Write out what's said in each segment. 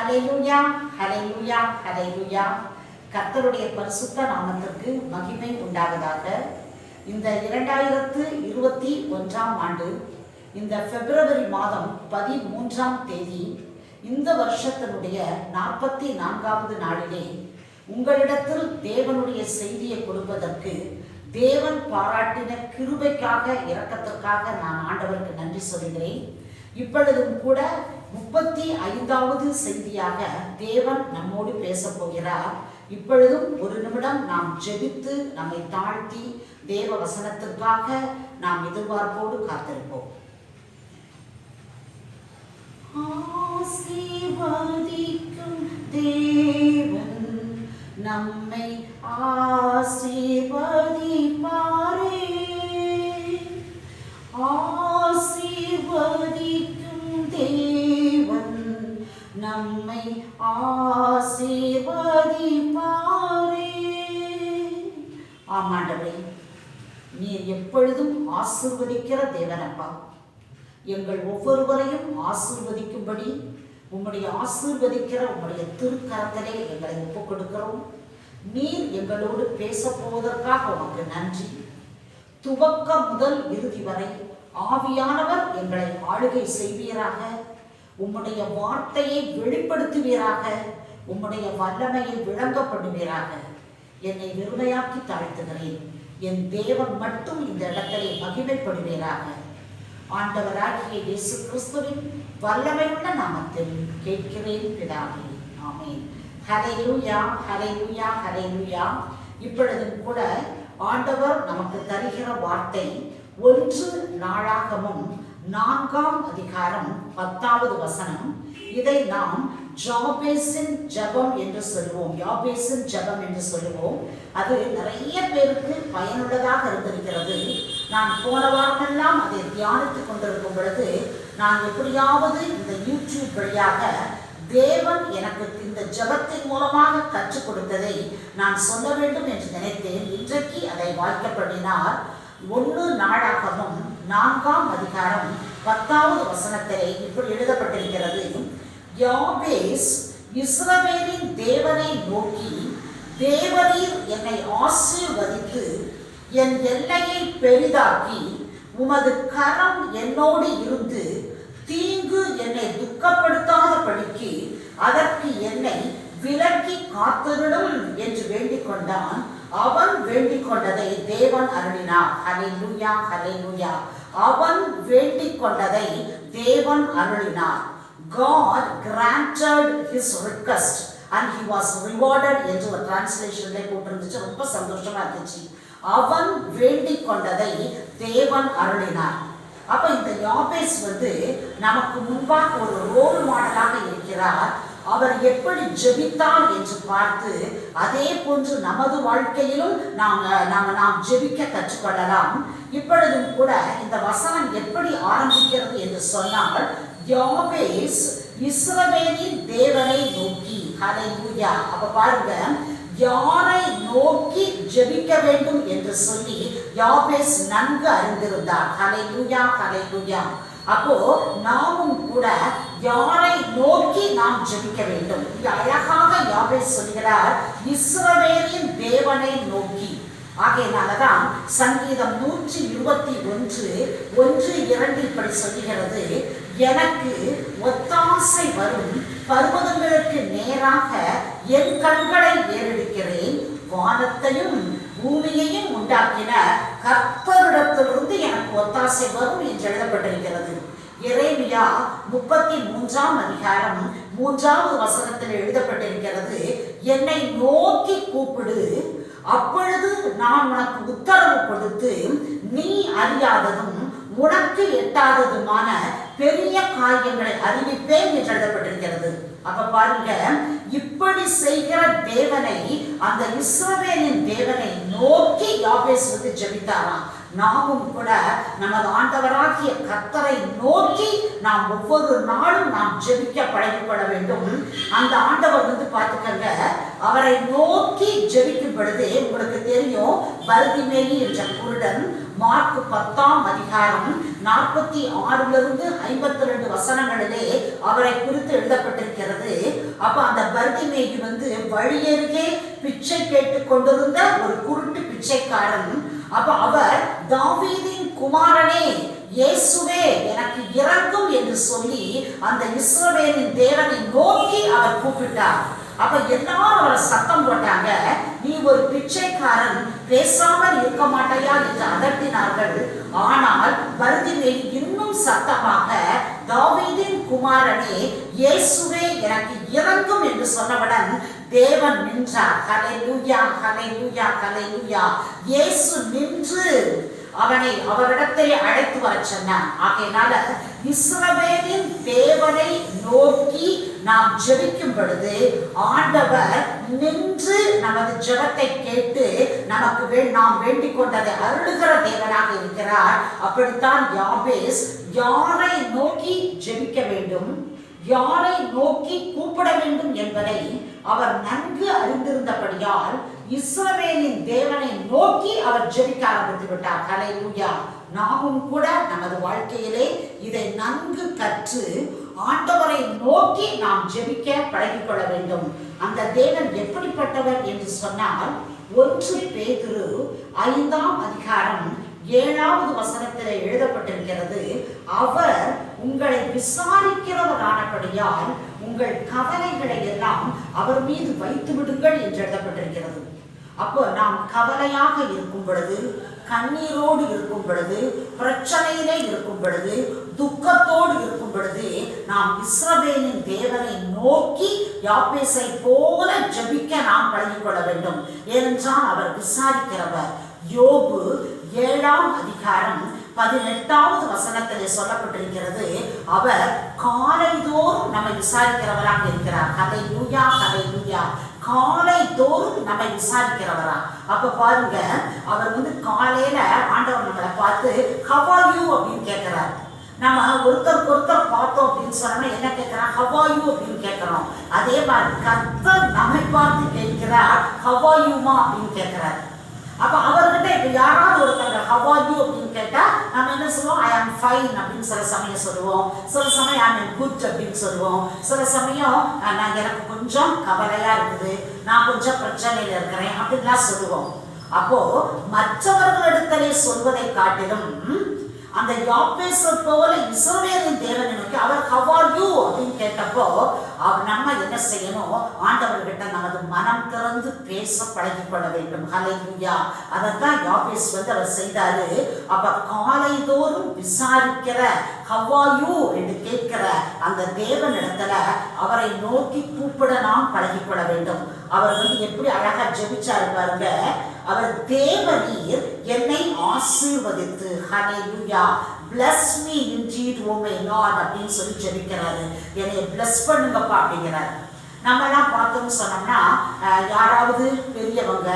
ஹல்லேலூயா, ஹல்லேலூயா, ஹல்லேலூயா. கர்த்தருடைய பரிசுத்த நாமத்திற்கு மகிமை உண்டாவதாக. இந்த 2021 ஆண்டு இந்த பிப்ரவரி மாதம் 13ஆம் தேதி இந்த வருஷத்தினுடைய 44வது நாளிலே உங்களிடத்தில் தேவனுடைய செய்தியை கொடுப்பதற்கு தேவன் பாராட்டின கிருபைக்காக இரக்கத்திற்காக நான் ஆண்டவருக்கு நன்றி சொல்கிறேன். இப்பொழுதும் கூட 35வது செய்தியாக தேவன் நம்மோடு பேச போகிறார். இப்பொழுதும் ஒரு நிமிடம் நாம் ஜெபித்து நம்மை தாழ்த்தி தேவ வசனத்திற்காக நாம் எதிர்பார்ப்போடு காத்திருப்போம். ஆசீர்வதிக்கும் தேவன் நம்மை ஆசீர்வதிப்பாரே, ஆசீர்வதிக்கும் தேவன் நம்மை ஆசீர்வதிப்பாரே. ஆமாண்டவரே, நீர் எப்பொழுதும் ஆசீர்வதிக்கிற தேவனப்பா. எங்கள் ஒவ்வொருவரையும் ஆசீர்வதிக்கும்படி உம்முடைய ஆசீர்வதிக்கிற உம்முடைய திருக்கரத்திலே எங்களை ஒப்புக் கொடுக்கிறோம். நீர் எங்களோடு பேச போவதற்காக உமக்கு நன்றி. துவக்கம் முதல் இறுதி வரை ஆவியானவர் எங்களை ஆளுகை செய்வீராக. உம்முடைய வார்த்தையை வெளிப்படுத்துவீராக. உம்முடைய வல்லமையை விளங்கப்படுவீராக. என்னை வெறுமையாக்கி தாழ்த்துகிறேன். என் தேவன் மட்டும் இந்த இடத்திலே மகிமைப்படுவீராக. ஆண்டவராகிய இயேசு கிறிஸ்துவின் வல்லமையுள்ள நாமத்தில் கேட்கிறேன் பிதாவே, ஆமென். ஹல்லேலூயா, ஹல்லேலூயா, ஹல்லேலூயா. இப்பொழுதும் கூட ஆண்டவர் நமக்கு தருகிற வார்த்தை 1 நாளாகமம் 4ஆம் அதிகாரம் 10வது வசனம். இதை நாம் யாபேசின் ஜெபம் என்று சொல்லுவோம். யாபேசின் ஜெபம் என்று சொல்லுவோம். அது நிறைய பேருக்கு பயனுள்ளதாக இருந்திருக்கிறது. நான் போன வாரமெல்லாம் அதை தியானித்துக் கொண்டிருக்கும் பொழுது நான் எப்படியாவது இந்த யூடியூப் வழியாக தேவன் எனக்கு இந்த ஜெபத்தின் மூலமாக கற்றுக் கொடுத்ததை நான் சொல்ல வேண்டும் என்று நினைத்தேன். இன்றைக்கு அதை வாய்க்கப்படினார். 1 நாளாகமம் 4ஆம் அதிகாரம் 10வது வசனத்திலே இப்படி எழுதப்பட்டிருக்கிறது. யாபேஸ் இஸ்ரவேலின் தேவனை நோக்கி, தேவரீர் என்னை ஆசீர்வதித்து என் எல்லையை பெரிதாக்கி உமது கரம் என்னோடு இருந்து தீங்கு என்னை துக்கப்படுத்தாதபடிக்கு அதற்கு என்னை விலக்கி காத்திருடும் என்று வேண்டிக் கொண்டான். அவன் வேண்டிக் கொண்டதை தேவன் அருளினார். ஹல்லேலூயா, ஹல்லேலூயா. அவன் வேண்டிக் கொண்டதை தேவன் அருளினார். God granted his request and he was rewarded என்று ஒரு டிரான்ஸ்லேஷன்ல போட்டிருந்துச்சு. ரொம்ப சந்தோஷமா இருந்துச்சு. அவன் வேண்டிக் கொண்டதை தேவன் அருளினார். அப்ப இந்த யாபேஸ் நமக்கு முன்பாக ஒரு ரோல் மாடலாக இருக்கிறார். அவர் எப்படி ஜெபித்தார் என்று பார்த்து அதே போன்று நமது வாழ்க்கையிலும் நாம் ஜெபிக்க கற்றுக்கொள்ளலாம். இப்பொழுதும் கூட இந்த வசனம் எப்படி ஆரம்பிக்கிறது என்று சொன்னால், யாபேஸ் இஸ்ரவேலின் தேவனை நோக்கி. ஹல்லேலூயா. அப்ப பாருங்க, யாரை நோக்கி ஜெபிக்க வேண்டும் என்று சொல்லி யாபேஸ் நன்கு அறிந்திருந்தார். ஹல்லேலூயா, ஹல்லேலூயா. அப்போ நாமும் கூட யாரை நோக்கி நாம் ஜெபிக்க வேண்டும். அழகாக யாபேஸ் சொல்கிறார், இஸ்ரவேலின் தேவனை நோக்கி. ஆகையினாலதான் சங்கீதம் 121:1-2 இப்படி சொல்லுகிறது, எனக்கு ஒத்தாசை வரும் பர்வதங்களுக்கு நேராக என் கண்களை ஏறெடுக்கிறேன். வானத்தையும் பூமியையும் உண்டாக்கின கர்த்தரிடத்திலிருந்து எனக்கு ஒத்தாசை வரும் என்று எழுதப்பட்டிருக்கிறது. எரேமியா 33ஆம் அதிகாரம் 3வது வசனத்தில் எழுதப்பட்டிருக்கிறது, என்னை நோக்கி கூப்பிடு, அப்பொழுது நான் உனக்கு உத்தரவு கொடுத்து நீ அறியாததும் உனக்கு எட்டாததுமான பெரிய காரியங்களை அறிவிப்பேன் என்று எழுதப்பட்டிருக்கிறது. அப்ப பாருங்க, இப்படி செய்கிற தேவனை, அந்த இஸ்ரவேலின் தேவனை நோக்கி யாபேஸ் ஜெபித்தாராம். நாமும் கூட நமது ஆண்டவராகிய கர்த்தரை நோக்கி நாம் ஒவ்வொரு நாளும் நாம் ஜெபிக்க பழகிக்கொள்ள வேண்டும். அந்த ஆண்டவர் பார்த்துக்கங்க, அவரை நோக்கி ஜெபிக்கும் பொழுது உங்களுக்கு தெரியும், பர்திமேயு என்ற குருடன் மார்க் 10ஆம் அதிகாரம் 46 52 வசனங்களிலே அவரை குறித்து எழுதப்பட்டிருக்கிறது. அப்ப அந்த பர்திமேயு வழியருகே பிச்சை கேட்டு கொண்டிருந்த ஒரு குருட்டு பிச்சைக்காரன். அப்ப அவர் தாவீதின் குமாரனே இயேசுவே எனக்கு இரங்கும் என்று சொல்லி அந்த இஸ்ரவேலின் தேவனை நோக்கி அவர் கூப்பிட்டார். அப்ப எல்லாரும் அவரை சத்தம் போட்டாங்க, நீ ஒரு பிச்சைக்காரன், பேசாமல் இருக்க மாட்டாயா என்று அதட்டினார்கள். ஆனால் பர்திமேயு இன்னும் சத்தமாக, தாவீதின் குமாரனே இயேசுவே எனக்கு இரங்கும் என்று சொன்னவுடன் தேவன் நின்றார். ஹல்லேலூயா, ஹல்லேலூயா, ஹல்லேலூயா. இயேசு நின்று அவனை அவரிடத்திலே அழைத்து வர சொன்னார். ஆகையினால இஸ்ரவேலின் தேவனை நோக்கி நாம் ஜெபிக்கும் பொழுது ஆண்டவர் நின்று நமது ஜெபத்தை கேட்டு நமக்கு நாம் வேண்டிக் கொண்டதை அருளுகிற தேவனாக இருக்கிறார். அப்படித்தான் யாபேஸ் யாரை நோக்கி ஜெபிக்க வேண்டும், யாரை நோக்கி கூப்பிட வேண்டும் என்பதை அவர் நன்கு அறிந்திருந்தபடியால் இஸ்ரவேலின் தேவனை நோக்கி அவர் ஜெபிக்க ஆரம்பித்து விட்டார். ஹல்லேலூயா. நாமும் கூட நமது வாழ்க்கையிலே இதை நன்கு கற்று ஆண்டவரை நோக்கி நாம் ஜெபிக்க பழகிக்கொள்ள வேண்டும். அந்த தேவன் எப்படிப்பட்டவர் என்று சொன்னால் 1 பேதுரு 5ஆம் அதிகாரம் 7வது வசனத்தில் எழுதப்பட்டிருக்கிறது, அவர் உங்களை விசாரிக்கிறவரானபடியால் உங்கள் கவலைகளை எல்லாம் அவர் மீது வைத்து விடுங்கள் என்று எழுதப்பட்டிருக்கிறது. அப்போ நாம் கவலையாக இருக்கும் பொழுது, கண்ணீரோடு இருக்கும் பொழுது, பிரச்சனையிலே இருக்கும் பொழுது, துக்கத்தோடு இருக்கும் பொழுது நாம் இஸ்ரவேலின் தேவனை நோக்கி யாபேசை போல ஜெபிக்க நாம் பழகிக்கொள்ள வேண்டும். ஏனென்றால் அவர் விசாரிக்கிறவர். யோபு 7ஆம் அதிகாரம் 18வது வசனத்திலே சொல்லப்பட்டிருக்கிறது, அவர் காலைதோறும் நம்மை விசாரிக்கிறவராக இருக்கிறார். ஹல்லேலூயா, ஹல்லேலூயா. காலை தோறும் நம்மை விசாரிக்கிறவரா. அப்ப பாருங்க, அவர் காலையில ஆண்டவர் நம்மளை பார்த்து how are you அப்படின்னு கேட்கிறார். நம்ம ஒருத்தருக்கு ஒருத்தர் பார்த்தோம் அப்படின்னு சொன்னோம்னா என்ன கேட்கிறோம், how are you அப்படின்னு கேட்கிறோம். அதே மாதிரி கர்த்தர் நம்மை பார்த்து கேட்கிறார், how are you மா அப்படின்னு கேட்கிறார். அப்ப அவர்கிட்ட இப்ப யாராவது ஒருத்தங்க how are you அப்படின்னு கேட்டா நம்ம என்ன சொல்லுவோம், I am fine அப்படின்னு சில சமயம் சொல்லுவோம், சில சமயம் I am good அப்படின்னு சொல்லுவோம், சில சமயம் நான் எனக்கு கொஞ்சம் கவலையா இருக்குது, நான் கொஞ்சம் பிரச்சனையில இருக்கிறேன் அப்படின்லாம் சொல்லுவோம். அப்போ மற்றவர்களிடத்திலே சொல்வதை காட்டிலும் அந்த யாபேசை போல இஸ்ரவேலின் தேவனை நோக்கி அவர் how are you அப்படின்னு கேட்டப்போ நம்ம என்ன செய்யணும், ஆண்டவர்கிட்ட நமது மனம் திறந்து பேச பழகிக்கொள்ள வேண்டும். ஹல்லேலூயா. அதைத்தான் யாபேஸ் அவர் செய்தாரு. அப்ப காலைதோறும் விசாரிக்கிற how are you என்று கேட்கிற அந்த தேவனிடத்துல அவரை நோக்கி கூப்பிட நாம் பழகிக்கொள்ள வேண்டும். அவர் எப்படி அழகா ஜெபிச்சாரு பாருங்க. அவர் தேவரீர் என்னை ஆசீர்வதித்து, ஹல்லேலூயா, bless me indeed o my Lord அப்படின்னு சொல்லி ஜெபிக்கிறாரு. என்னை bless பண்ணுங்கப்பா அப்படிங்கிறார். நம்மலாம் பார்த்தோம்னு சொன்னோம்னா யாராவது பெரியவங்க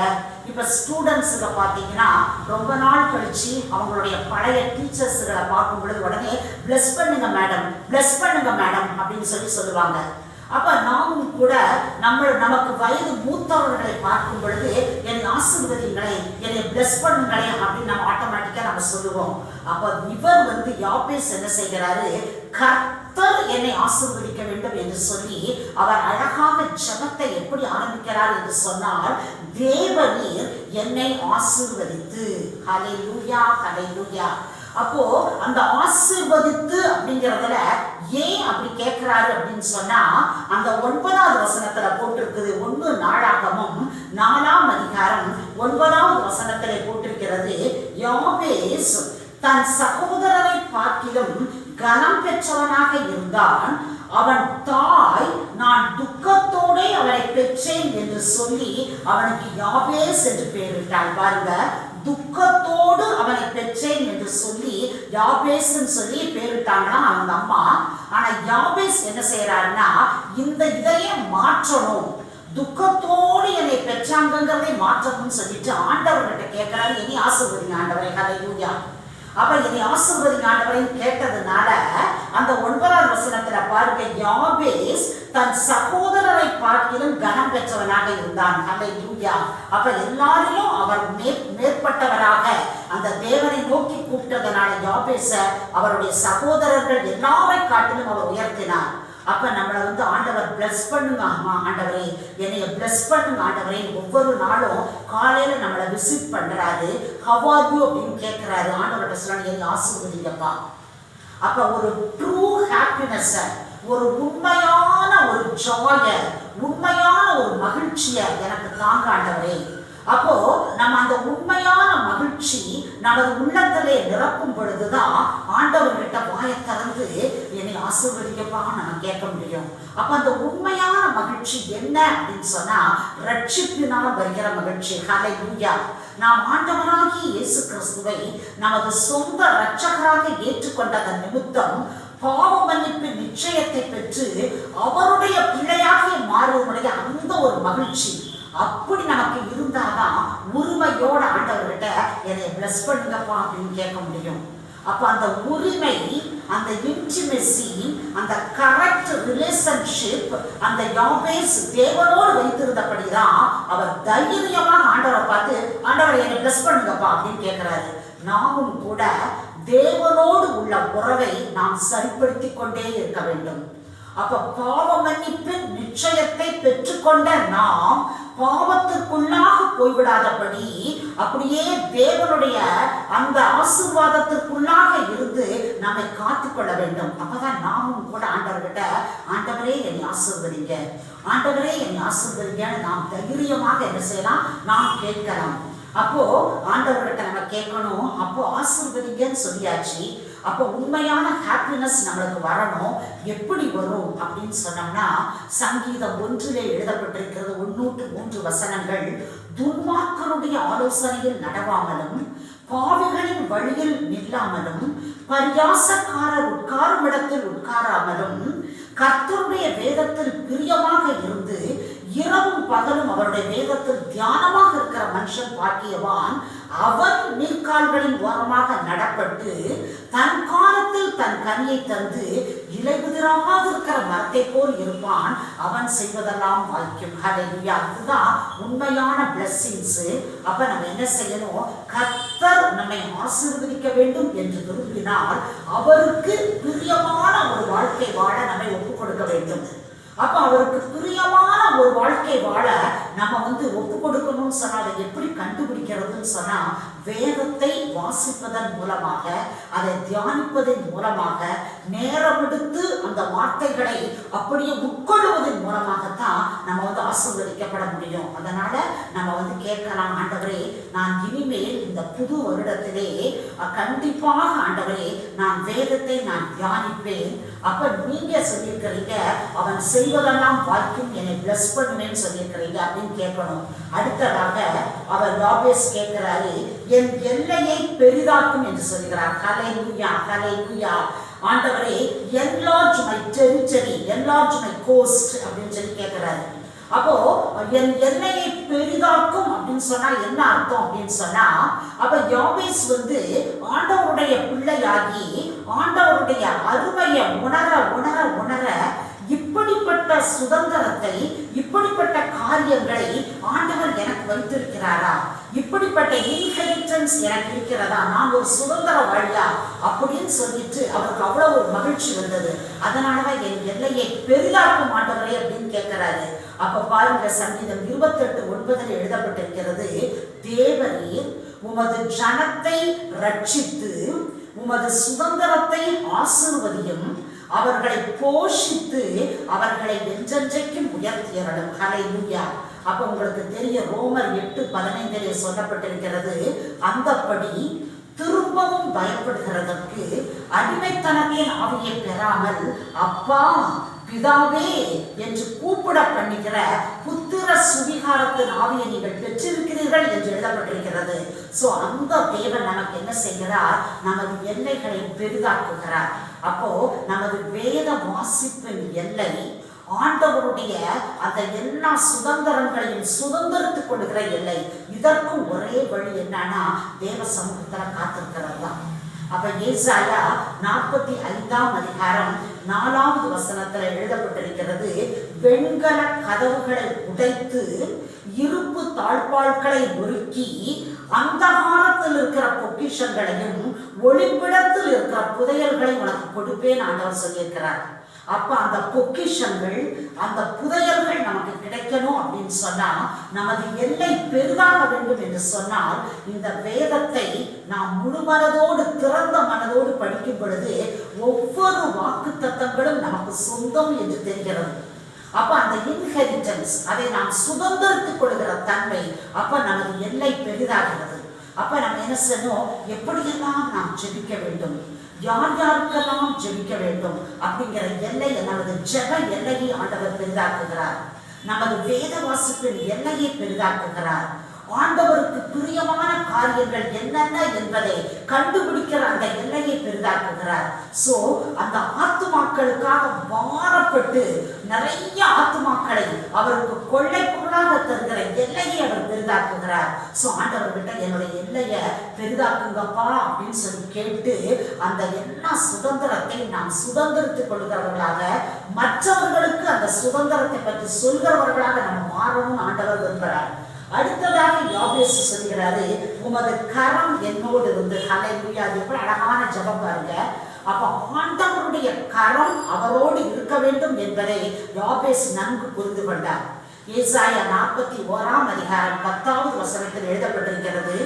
இப்ப ஸ்டூடெண்ட்ஸுங்க பார்த்தீங்கன்னா ரொம்ப நாள் கழிச்சு அவங்களுடைய பழைய டீச்சர்ஸுகளை பார்க்கும் பொழுது உடனே bless பண்ணுங்க மேடம், bless பண்ணுங்க மேடம் அப்படின்னு சொல்லுவாங்க. அப்ப நாமும் கூட நமக்கு வயது மூத்தவர்களை பார்க்கும் பொழுது என்னை ஆசீர்வதிங்களே, என்னை பிளஸ் பண்ணுங்களே அப்படின்னு நம்ம ஆட்டோமேட்டிக்கா நம்ம சொல்லுவோம். அப்ப இவர் யாபேஸ் என்ன செய்கிறாரு, கர்த்தர் என்னை ஆசீர்வதிக்க வேண்டும் என்று சொல்லி அவர் அழகாக ஜெபத்தை எப்படி ஆரம்பிக்கிறார் என்று சொன்னால், தேவரீர் என்னை ஆசீர்வதித்து, ஹல்லேலூயா, ஹல்லேலூயா. அப்போ அந்த ஆசீர்வதித்து அப்படிங்கிறதுல ஏன் அப்படி கேட்கிறாரு அப்படின்னு சொன்னா, அந்த 9வது வசனத்துல போட்டிருக்குது. 1 நாளாகமம் 4ஆம் அதிகாரம் 9வது வசனத்திலே போட்டிருக்கிறது, யாபேஸ் தன் சகோதரரை பார்க்கிலும் கனம் பெற்றவனாக இருந்தான். அவன் தாய் நான் துக்கத்தோட அவனை பெற்றேன் என்று சொல்லி அவனுக்கு யாபேஸ் என்று பெயரிட்டாள். பாருங்க, துக்கத்தோடு அவனை பெற்றேன் என்று சொல்லி யாபேஸ் சொல்லி பேரிட்டாங்கன்னா அவங்க அம்மா. ஆனா யாபேஸ் என்ன செய்யறாருன்னா, இந்த இதையே மாற்றணும், துக்கத்தோடு என்னை பெற்றாங்கிறதை மாற்றணும்னு சொல்லிட்டு ஆண்டவர்கிட்ட கேட்கிறாரு, இனி ஆசீர்வதிங்க ஆண்டவரே, ஹல்லேலூயா. அப்ப என்னை ஆசீர்வதிங்க ஆண்டவரை கேட்டதுனால அந்த 9வது வசனத்துல பாருங்க, யாபேஸ் தன் சகோதரரை பார்க்கிலும் கனம் பெற்றவனாக இருந்தான். ஹல்லேலூயா. அப்ப எல்லாரிலும் அவர் மேற்பட்டவராக அந்த தேவனை நோக்கி கூப்பிட்டதனால யாபேச அவருடைய சகோதரர்கள் எல்லாரை காட்டிலும் அவர் உயர்த்தினார். அப்ப நம்மளை வந்து ஆண்டவர் பிளஸ் பண்ணுங்க. ஆண்டவரே என்னைய பிளஸ் பண்ணுங்க ஆண்டவரே. ஒவ்வொரு நாளும் காலையில நம்மளை விசிட் பண்றாரு. ஹவ் ஆர் யூ அப்படின்னு கேட்கிறாரு. ஆண்டவர்கிட்ட சொல்றாரு என்னை ஆசீர்வதிங்கப்பா. அப்ப ஒரு ட்ரூ ஹாப்பினஸ், ஒரு உண்மையான ஒரு ஜாய, உண்மையான ஒரு மகிழ்ச்சியை எனக்கு தாங்க ஆண்டவரே. அப்போ நம்ம அந்த உண்மையான மகிழ்ச்சி நமது உள்ளத்திலே நிரப்பும் பொழுதுதான் ஆண்டவர்கிட்ட வாயை திறந்து என்னை ஆசீர்வதிக்கப்பா நம்ம கேட்க முடியும். அப்ப அந்த உண்மையான மகிழ்ச்சி என்ன அப்படின்னு சொன்னா ரட்சிப்பினால் வருகிற மகிழ்ச்சி. ஹல்லேலூயா. நாம் ஆண்டவராகிய இயேசு கிறிஸ்துவை நமது சொந்த இரட்சகராக ஏற்றுக்கொண்டதன் நிமித்தம் பாவ மன்னிப்பு நிச்சயத்தை பெற்று அவருடைய பிள்ளையாக மாறுவனுடைய அந்த ஒரு மகிழ்ச்சி அப்படி நமக்கு இருந்தாதான் உரிமையோட ஆண்டவர்கிட்ட என்னை பிளஸ் பண்ணுங்கப்பா அப்படின்னு கேட்க முடியும். அப்ப அந்த உரிமை, அந்த இன்டிமெசி, அந்த கரெக்ட் ரிலேஷன்ஷிப் அந்த யாபேஸ் தேவனோடு வைத்திருந்தபடிதான் அவர் தைரியமாக ஆண்டவரை பார்த்து ஆண்டவரை என்னை பிளஸ் பண்ணுங்கப்பா அப்படின்னு கேட்கிறாரு. நாமும் கூட தேவனோடு உள்ள உறவை நாம் சரிப்படுத்தி கொண்டே இருக்க வேண்டும். அப்ப பாவ மன்னிப்பின் நிச்சயத்தை பெற்றுக்கொண்ட நாம் பாவத்திற்குள்ளாக போய்விடாதபடி அப்படியே தேவனுடைய அந்த ஆசீர்வாதத்திற்குள்ளாக இருந்து நம்மை காத்துக்கொள்ள வேண்டும். அப்பதான் நாமும் கூட ஆண்டவர்கிட்ட ஆண்டவரே என்னை ஆசீர்வதிங்க, ஆண்டவரே என்னை ஆசீர்வதிங்கன்னு நாம் தைரியமாக என்ன செய்யலாம், நாம் கேட்கலாம். அப்போ ஆண்டவர்கிட்ட நம்ம கேட்கணும். அப்போ ஆசீர்வதிங்கன்னு சொல்லியாச்சு. அப்போ உண்மையான ஹாப்பினஸ் நம்மளுக்கு வரணும். எப்படி வரும் அப்படின்னு சொன்னோம்னா சங்கீதம் 1 எழுதப்பட்டிருக்கிறது 103 வசனங்கள். துன்மார்க்கருடைய ஆலோசனையில் நடவாமலும் பாவிகளின் வழியில் நில்லாமலும் பரியாசக்காரர் உட்காரும் இடத்தில் உட்காராமலும் கர்த்தருடைய வேதத்தில் பிரியமாக இருந்து இரவும் பகலும் அவருடைய வேதத்தில் தியானமாக இருக்கிற மனுஷன் பாக்கியவான். அவன் நீர்கால்களின் ஓரமாக நடப்பட்டு தன் காலத்தில் தன் கனியை தந்து இலையுதிராக இருக்கிற மரத்தை போல் இருப்பான். அவன் செய்வதெல்லாம் வாய்க்கும். ஹல்லேலூயா. அதுதான் உண்மையான பிளெஸிங்ஸ். அப்ப நம்ம என்ன செய்யணும், கர்த்தர் நம்மை ஆசீர்வதிக்க வேண்டும் என்று விரும்பினால் அவருக்கு பிரியமான ஒரு வாழ்க்கை வாழ நம்மை ஒப்புக் கொடுக்க வேண்டும். அப்ப அவருக்கு பிரியமான ஒரு வாழ்க்கை வாழ நம்ம ஒப்பு கொடுக்கணும்னு சொன்னா அதை எப்படி கண்டுபிடிக்கிறதுன்னு சொன்னா வேதத்தை வாசிப்பதன் மூலமாக, அதை தியானிப்பதன் மூலமாக, நேரம் எடுத்து அந்த வார்த்தைகளை அப்படியே உட்கொள்வதன் மூலமாகத்தான் நம்ம ஆசீர்வதிக்கப்பட முடியும். அதனால நம்ம கேட்கலாம், ஆண்டவரே நான் இனிமேல் இந்த புது வருடத்திலே கண்டிப்பாக ஆண்டவரே நான் வேதத்தை நான் தியானிப்பேன். அப்ப நீங்க சொல்லியிருக்கிறீங்க அவன் செய்வதெல்லாம் வாய்க்கும், என்னை பிளஸ் பண்ணுவேன்னு சொல்லியிருக்கிறீங்க அப்படின்னு கேட்கணும். அடுத்ததாக அவர் யாபேஸ் கேட்கிறாரு, என் எல்லையை பெரிதாக்கும் என்று சொல்கிறார். ஹல்லேலூயா, ஹல்லேலூயா. ஆண்டவரே enlarge my territory, enlarge my coast அப்படின்னு சொல்லி கேட்கிறாரு. அப்போ என் எல்லையை பெரிதாக்கும் அப்படின்னு சொன்னா என்ன அர்த்தம் அப்படின்னு சொன்னா, அப்ப யாபேஸ் ஆண்டவருடைய பிள்ளையாகி ஆண்டவருடைய அருமையை உணர உணர உணர இப்படிப்பட்ட சுதந்திரத்தை, இப்படிப்பட்ட காரியங்களை ஆண்டவர் எனக்கு வைத்திருக்கிறாரா, இப்படிப்பட்ட இன்ஹெரிட்டன்ஸ் எனக்கு இருக்கிறதா, நான் ஒரு சுதந்திர வழியா அப்படின்னு சொல்லிட்டு அவருக்கு அவ்வளவு ஒரு மகிழ்ச்சி வந்தது. அதனாலதான் என் எல்லையை பெரிதாக்கும் ஆண்டவரே அப்படின்னு கேட்கிறாரு. அப்ப பாருங்க, சங்கீதம் 28:9 எழுதப்பட்டிருக்கிறது, தேவரீர் உமது ஜனத்தை ரட்சித்து உமது சுதந்திரத்தை ஆசீர்வதியும், அவர்களை போஷித்து அவர்களை என்றென்றைக்கும் உயர்த்தியறடும். ஹல்லேலூயா. அப்ப உங்களுக்கு தெரியும், ரோமர் 8:15 சொல்லப்பட்டிருக்கிறது, அந்தப்படி திரும்பவும் பயப்படுகிறதற்கு அடிமைத்தனத்தின் ஆவியை பெறாமல் அப்பா பிதாவே என்று கூப்பிட பண்ணுகிற புத்திர சுவிகாரத்தின் ஆவியை நீங்கள் பெற்றிருக்கிறீர்கள் என்று எழுதப்பட்டிருக்கிறது. சோ அந்த தேவன் நமக்கு என்ன செய்கிறார், நமது எல்லைகளை பெரிதாக்குகிறார். அப்போ நமது வேத வாசிப்பின் எல்லை ஆண்டவருடைய அந்த எல்லா சுதந்திரங்களையும் சுதந்திரத்துக் கொள்கிற எல்லை. இதற்கு ஒரே வழி என்னன்னா தேவ சமூகத்துல காத்திருக்கிறது தான். அப்ப ஏசாயா 45:4 எழுதப்பட்டிருக்கிறது, வெண்கல கதவுகளை உடைத்து இருப்பு தாழ்பாள்களை நொறுக்கி அந்தகாரத்தில் இருக்கிற பொக்கிஷங்களையும் ஒளிப்பிடத்தில் இருக்கிற புதையல்களை உனக்கு கொடுப்பேன் ஆண்டவர் சொல்லியிருக்கிறார். அப்ப அந்த பொக்கிஷங்கள், அந்த புதையல்கள் நமக்கு கிடைக்கணும் அப்படின்னு சொன்னா, நமது எல்லை பெரிதாக வேண்டும் என்று சொன்னால், இந்த வேதத்தை நாம் முழுமனதோடு திறந்த மனதோடு படிக்கும் பொழுது ஒவ்வொரு வாக்குத்தத்தங்களும் நமக்கு சொந்தம் என்று தெரிகிறது. அப்ப அந்த இன்ஹெரிட்டன்ஸ், அதை நாம் சுதந்திரத்துக் கொள்கிற தன்மை, அப்ப நமது எல்லை பெரிதாகிறது. அப்ப நம்ம என்ன செய்யணும், எப்படியெல்லாம் நாம் ஜெபிக்க வேண்டும், யார் யாருக்கெல்லாம் ஜெபிக்க வேண்டும் அப்படிங்கிற எல்லையை, நமது ஜெப எல்லையை ஆண்டவர் பெரிதாக்குகிறார். நமது வேத வாசிப்பின் எல்லையை பெரிதாக்குகிறார். ஆண்டவருக்கு பிரியமான காரியங்கள் என்னென்ன என்பதை கண்டுபிடிக்கிற அந்த எல்லையை பெரிதாக்குகிறார். சோ அந்த ஆத்துமாக்களுக்காக பாரப்பட்டு நிறைய ஆத்துமாக்களை அவருக்கு கொள்ளை பொருளாக தருகிற எல்லையை அவர் பெரிதாக்குகிறார். சோ ஆண்டவர்கிட்ட என்னுடைய எல்லையை பெரிதாக்குங்கப்பா அப்படின்னு சொல்லி கேட்டு அந்த எல்லா சுதந்திரத்தை நாம் சுதந்திரத்துக் கொள்கிறவர்களாக, மற்றவர்களுக்கு அந்த சுதந்திரத்தை பற்றி சொல்கிறவர்களாக நம்ம மாறணும்னு ஆண்டவர் விரும்புகிறார். அடுத்ததாக யாபேஸ் சொல்கிறாரு, உமது கரம் என்னோடு இருந்து. ஹல்லேலூயா! அது எவ்வளவு அழகான ஜெபம் பாருங்க. அப்ப ஆண்டவருடைய கரம் அவரோடு இருக்க வேண்டும் என்பதை யாபேஸ் நன்கு புரிந்து கொண்டார். ஏசாயா 41ஆம் அதிகாரம் 10வது வசனத்தில் எழுதப்பட்டிருக்கிறது,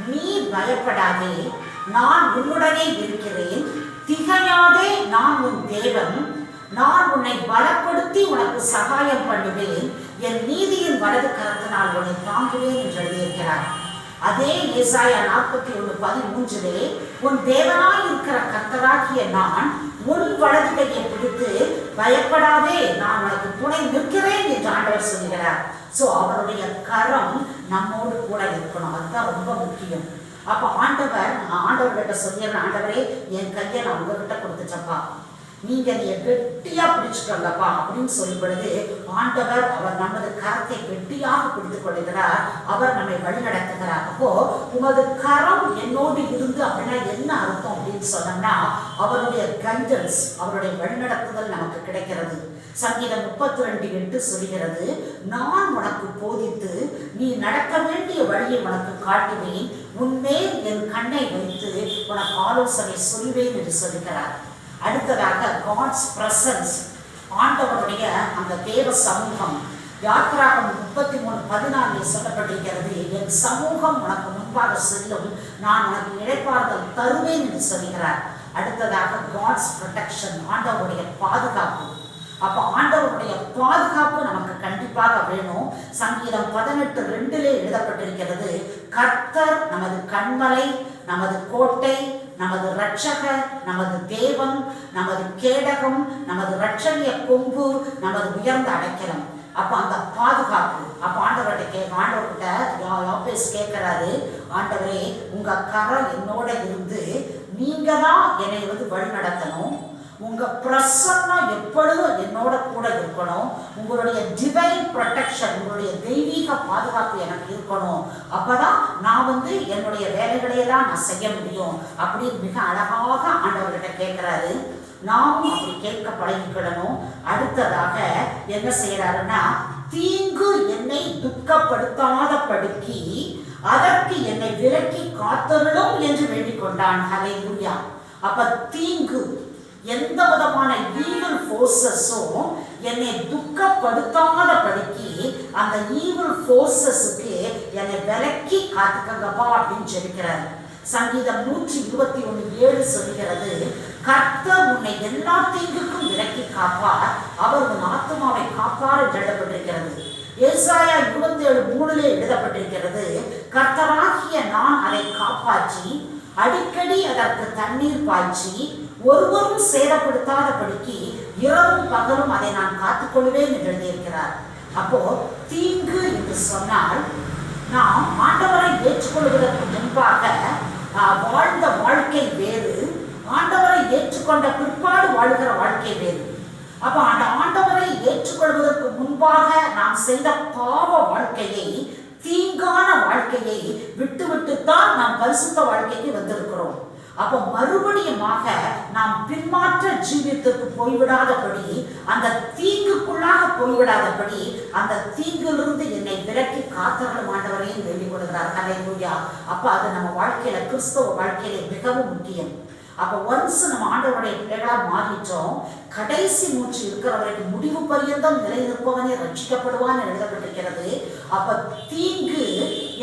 நீ பயப்படாதே, நான் உன்னுடனே இருக்கிறேன், திகையாதே, நான் உன் தேவன், நான் உன்னை பலப்படுத்தி உனக்கு சகாயம் பண்ணுவேன், என் நீதியின் வலது கரத்தினால் உன்னை தாங்குவேன் என்று எழுதியிருக்கிறார். அதே ஏசாயா 41:13, உன் தேவனாய் இருக்கிற கர்த்தராகிய நான் உன் வலது கையை பிடித்து பயப்படாதே, நான் உனக்கு துணை நிற்கிறேன் என்று ஆண்டவர் சொல்கிறார். சோ அவருடைய கரம் நம்மோடு கூட இருக்கணும், அதுதான் ரொம்ப முக்கியம். அப்ப ஆண்டவர்கிட்ட சொல்லிடுறேன், ஆண்டவரே என் கையை நான் உங்ககிட்ட கொடுத்துட்டப்பா, நீங்க நீ கெட்டியா பிடிச்சுக்கோங்கப்பா அப்படின்னு சொல்லும் பொழுது ஆண்டவர் அவர் நமது கரத்தை கெட்டியாக பிடித்துக் கொள்கிறார். அவர் நம்மை வழி நடத்துகிறார். அப்போ உமது கரம் என்னோடு இருந்து அப்படின்னா என்ன அர்த்தம் அப்படின்னு சொன்னோம்னா, அவருடைய கைடன்ஸ், அவருடைய வழிநடத்துதல் நமக்கு கிடைக்கிறது. சங்கீதம் 32:8 சொல்கிறது, நான் உனக்கு போதித்து நீ நடக்க வேண்டிய வழியை உனக்கு காட்டுவேன், உன்மேல் என் கண்ணை வைத்து உனக்கு ஆலோசனை சொல்வேன் என்று சொல்கிறார். அடுத்ததாக காட்ஸ் பிரசன்ஸ், ஆண்டவருடைய அந்த தேவ சமூகம். யாத்திராகம் 33:14 சொல்லப்பட்டிருக்கிறது, என் சமூகம் உனக்கு முன்பாக செல்லும், நான் உனக்கு இளைப்பாறுதல் தருவேன் என்று சொல்கிறார். அடுத்ததாக காட்ஸ் ப்ரொடெக்ஷன், ஆண்டவருடைய பாதுகாப்பு. அப்ப ஆண்டவருடைய பாதுகாப்பு நமக்கு கண்டிப்பாக வேணும். சங்கீதம் 18:2 எழுதப்பட்டிருக்கிறது, கர்த்தர் நமது கண்மலை, நமது கோட்டை, நமது இரட்சகர், நமது தேவன், நமது கேடகம், நமது இரட்சணிய கொம்பு, நமது உயர்ந்த அடைக்கலம். அப்ப அந்த பாதுகாப்பு, அப்ப ஆண்டவர்கிட்ட யாபேஸ் கேட்கிறாரு, ஆண்டவரே உங்க கரம் என்னோட இருந்து நீங்க தான் என்னை வழி நடத்தணும், உங்க பிரசன்னம் எப்பொழுதும் என்னோட கூட இருக்கணும், உங்களுடைய டிவைன் ப்ரொடெக்ஷன், உங்களுடைய தெய்வீக பாதுகாப்பு எனக்கு இருக்கணும், அப்பதான் நான் என்னுடைய வேலைகளையெல்லாம் நான் செய்ய முடியும் அப்படி மிக அழகாக ஆண்டவர்கிட்ட கேட்கிறாரு. நாமும் அப்படி கேட்க பழகிக்கிடணும். அடுத்ததாக என்ன செய்யறாருன்னா, தீங்கு என்னை துக்கப்படுத்தாத படுக்கி அதற்கு என்னை விலக்கி காத்தருளும் என்று வேண்டிக் கொண்டான். ஹல்லேலூயா! அப்ப தீங்கு, எந்த விதமான ஈவில் ஃபோர்ஸஸும் என்னை துக்கப்படுத்தாத படிக்கு அந்த ஈவில் ஃபோர்ஸஸுக்கு என்னை விலக்கி காத்துக்கங்கப்பா அப்படின்னு சொல்லிக்கிறார். சங்கீதம் 121:7 சொல்கிறது, கர்த்தர் உன்னை எல்லா தீங்குக்கும் விலக்கி காப்பார், அவர் உன் ஆத்துமாவை காப்பார் என்று எழுதப்பட்டிருக்கிறது. ஏசாயா 27:3 எழுதப்பட்டிருக்கிறது, கர்த்தராகிய நான் அதை காப்பாற்றி அடிக்கடி அதற்கு தண்ணீர் பாய்ச்சி ஒருவரும் சேதப்படுத்தாதபடிக்கு இரவும் பகலும் அதை நான் காத்துக்கொள்வேன் என்று எழுதியிருக்கிறார். அப்போ தீங்கு என்று சொன்னால், நாம் ஆண்டவரை ஏற்றுக்கொள்வதற்கு முன்பாக வாழ்ந்த வாழ்க்கை வேறு, ஆண்டவரை ஏற்றுக்கொண்ட பிற்பாடு வாழ்கிற வாழ்க்கை வேறு. அப்ப அந்த ஆண்டவரை ஏற்றுக்கொள்வதற்கு முன்பாக நாம் செய்த பாவ வாழ்க்கையை, தீங்கான வாழ்க்கையை விட்டுவிட்டுத்தான் நாம் பரிசுத்த வாழ்க்கைக்கு வந்திருக்கிறோம். அப்போ மறுபடியுமாக நாம் பின்மாற்ற ஜீவியத்திற்கு போய்விடாதபடி, அந்த தீங்குக்குள்ளாக போய்விடாதபடி, அந்த தீங்கிலிருந்து என்னை விலக்கி காத்தருளும் ஆண்டவரையும் வேண்டிக் கொள்கிறார். ஹல்லேலூயா! அப்ப அது நம்ம வாழ்க்கையில, கிறிஸ்தவ வாழ்க்கையில மிகவும் முக்கியம். அப்போ ஒன்ஸ் நம்ம ஆண்டவருடைய பிள்ளைகளாக மாறிட்டோம், கடைசி மூச்சு இருக்கிற வரைக்கும் முடிவு பரியந்தம் நிலை நிற்பவனே ரட்சிக்கப்படுவான்னு எழுதப்பட்டிருக்கிறது. அப்ப தீங்கு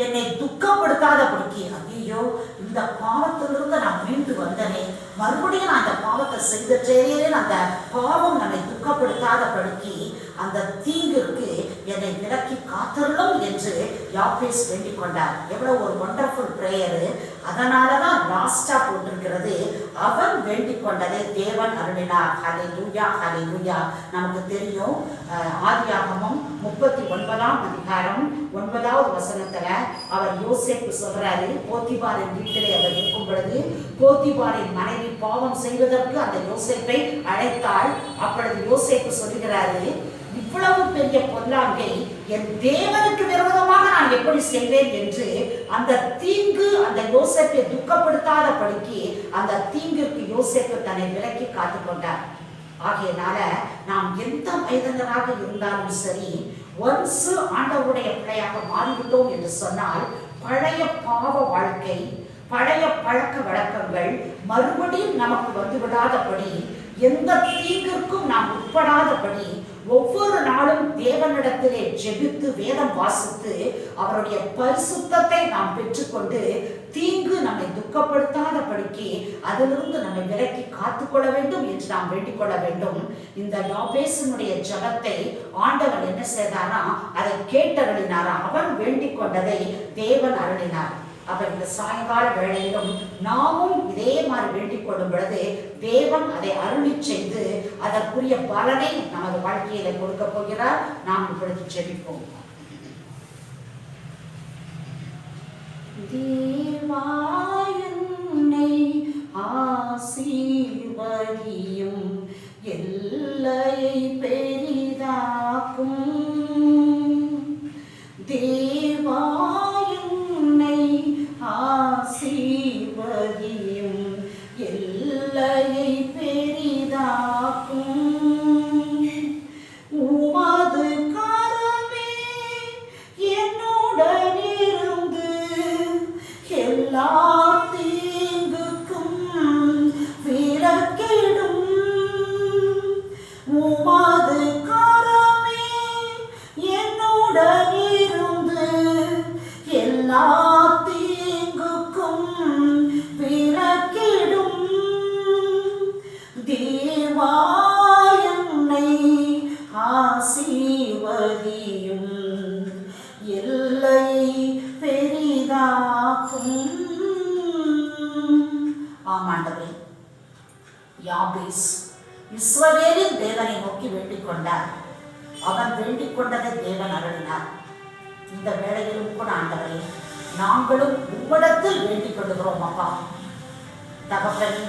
என்னை துக்கப்படுத்தாதபடிக்கு, ஐயோ இந்த பாவத்திலிருந்து நான் மீண்டு வந்தனே, மறுபடியும் நான் அந்த பாவத்தை செய்தேன், அந்த பாவம் நம்மை துக்கப்படுத்தாதபடிக்கு அந்த தீங்கிற்கு என்னை விலக்கி காத்தருளும் என்று யாபேஸ் வேண்டிக் கொண்டார். எவ்வளவு ஒரு வண்டர்ஃபுல் பிரேயர். அதனாலதான் லாஸ்டா போட்டிருக்கிறது, அவன் வேண்டிக் கொண்டதை தேவன் அருளினார். ஹல்லேலூயா, ஹல்லேலூயா. நமக்கு தெரியும், ஆதியாகமம் 39ஆம் அதிகாரம் 9வது வசனத்துல அவர் யோசேப்பு சொல்றாரு, போத்திபாரின் வீட்டிலே அவர் இருக்கும் பொழுது போத்திபாரின் மனைவி பாவம் செய்வதற்கு அந்த யோசேப்பை அழைத்தாள். அப்பொழுது யோசேப்பு சொல்லுகிறாரு, இவ்வளவு பெரிய பொல்லாங்கை என் தேவனுக்கு விரோதமாக நான் எப்படி செய்வேன் என்று அந்த தீங்கு அந்த யோசேப்பை துக்கப்படுத்தாதபடிக்கு அந்த தீங்கிற்கு யோசேப்பு தன்னை விலக்கி காத்துக்கொண்டார். ஆகையினால நாம் எந்த வயதினராக இருந்தாலும் சரி, ஒன்ஸ் ஆண்டவருடைய பிள்ளையாக மாறிவிட்டோம் என்று சொன்னால் பழைய பாவ வாழ்க்கை, பழைய பழக்க வழக்கங்கள் மறுபடியும் நமக்கு வந்துவிடாதபடி, எந்த தீங்கிற்கும் நாம் உட்படாதபடி ஒவ்வொரு நாளும் தேவனிடத்திலே ஜெபித்து வேதம் வாசித்து அவருடைய பரிசுத்தத்தை நாம் பெற்றுக்கொண்டு தீங்கு நம்மை துக்கப்படுத்தாதபடிக்கு அதிலிருந்து நம்மை விலக்கி காத்துக்கொள்ள வேண்டும் என்று நாம் வேண்டிக் கொள்ள வேண்டும். இந்த யாபேசினுடைய ஜெபத்தை ஆண்டவர் என்ன செய்தாரா, அதை கேட்டருளினாரா. அவன் வேண்டிக் கொண்டதை தேவன் அருளினார். அப்ப இந்த சாயங்கால வேளையிலும் நாமும் இதே மாதிரி வேண்டிக் கொள்ளும் பொழுது தேவன் அதை அருளி செய்து அதற்குரிய பலனை நமது வாழ்க்கையில கொடுக்க போகிறார். நாம் இப்பொழுது ஜெபிப்போம். தேவாயுன்னை ஆசீர்வதியும், எல்லையை பெரிதாக்கும். தேவாயுன்னை ஆசீர்வதியும், எல்லையை பெரிதாக்கும். உமது கரமே என்னுடன் இருந்து எல்லா தீங்குக்கும் விலக்கிடும். உமது கரமே என்னுடன் இருந்து எல்லா தீங்குக்கும் விலக்கிடும். தேவா என்னை ஆசீர்வதியும், எல்லை பெரிதாக்கும். ஆமாண்டவரே, யாபேஸ் இஸ்ரவேலின் தேவனை நோக்கி வேண்டிக் கொண்டார். அவன் வேண்டிக் கொண்டதை தேவன் அருளினார். இந்த வேளையிலும் கூட ஆண்டவரே, நாங்களும் உம்மிடத்தில் வேண்டிக் கொள்கிறோம். அப்பா தகப்பனே,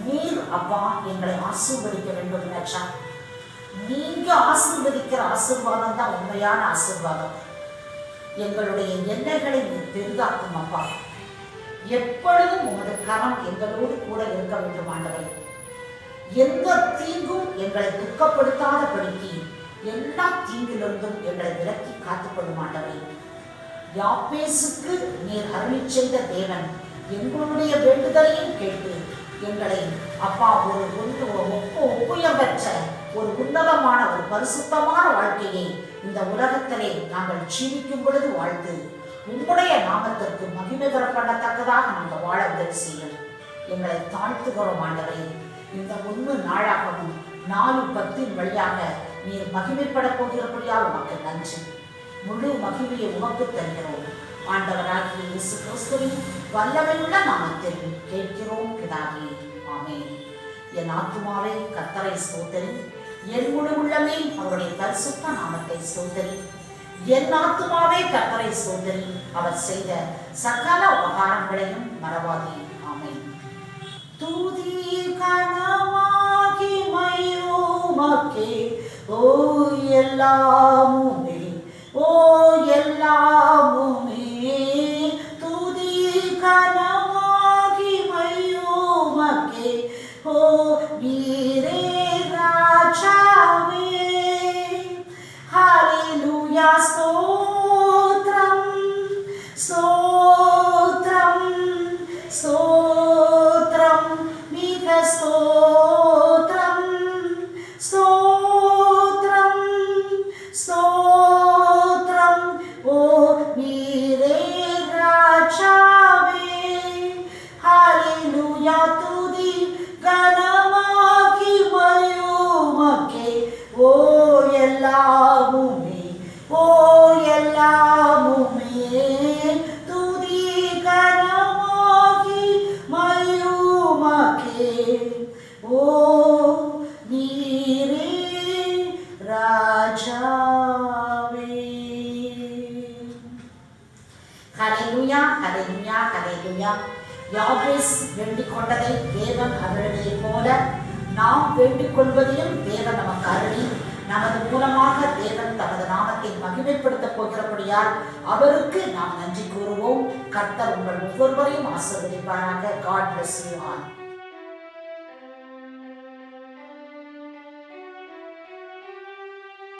நீர் அப்பா எங்களை ஆசீர்வதிக்க வேண்டும் நினைச்சா, நீங்க ஆசீர்வதிக்கிற ஆசீர்வாதம் தான் உண்மையான ஆசீர்வாதம். எங்களுடைய எல்லைகளை நீர் பெரிதாக்கும் அப்பா. எப்பொழுதும் உமது கரம் எங்களோடு கூட இருக்க வேண்டும் ஆண்டவரே. எந்த தீங்கும் எங்களை துக்கப்படுத்தாதபடிக்கு எல்லா தீங்கிலிருந்தும் எங்களை விலக்கி காத்துக்கொள்ளும் ஆண்டவரே. யாபேசுக்கு நீர் அருளி செய்த தேவன் எங்களுடைய வேண்டுதலையும் கேட்டு எங்களை அப்பா ஒரு ஒப்புயர்வற்ற ஒரு உன்னதமான ஒரு பரிசுத்தமான வாழ்க்கையை இந்த உலகத்திலே நாங்கள் ஜீவிக்கும் பொழுது வாழ்த்து உங்களுடைய நாமத்திற்கு மகிமை பெறப்படத்தக்கதாக நாங்கள் வாழ உதவி செய்யும். எங்களை தாழ்த்துகிறோம் ஆண்டவரே. இந்த 1 நாளாகவும் 4:10 வழியாக நீர் மகிமைப்பட போகிறபடியால் உமக்கு நன்றி. முழு மகிமையை உமக்கு தருகிறோம். ஆண்டவராகிய இயேசு கிறிஸ்துவின் வல்லமையுள்ள நாமத்தில் கேட்கிறோம் பிதாவே, ஆமென். என் ஆத்துமாவே கர்த்தரை ஸ்தோத்திரி, என் முழு உள்ளமே அவருடைய பரிசுத்த நாமத்தை ஸ்தோத்திரி. என் ஆத்துமாவே கர்த்தரை ஸ்தோத்திரி, அவர் செய்த சகல உபகாரங்களையும் மறவாதே, ஆமென். துதி கனமாகி மகிமையுமக்கே, ஓ எல்லாமுமே, ஓ எல்லாமுமே. துதி கனமாகி மகிமையுமக்கே, ஓ நீரே ராஜாவே. ஹல்லேலூயா, ஸ்தோத்ரம் ஸ்தோத்ரம் ஸ்தோத்ரம். நீ ஹல்லேலூயா ஹல்லேலூயா. யாபேஸ் வேண்டிக் கொண்டதை தேவன் அருளியதை போல நாம் வேண்டிக் கொள்வதையும் தேவன் நமக்கு அருளி நமது மூலமாக தேவன் தமது நாமத்தை மகிமைப்படுத்த போகிறபடியால் அவருக்கு நாம் நன்றி கூறுவோம். கர்த்தர் உங்கள் ஒவ்வொருவரையும் ஆசீர்வதிப்பாராக. God bless you all.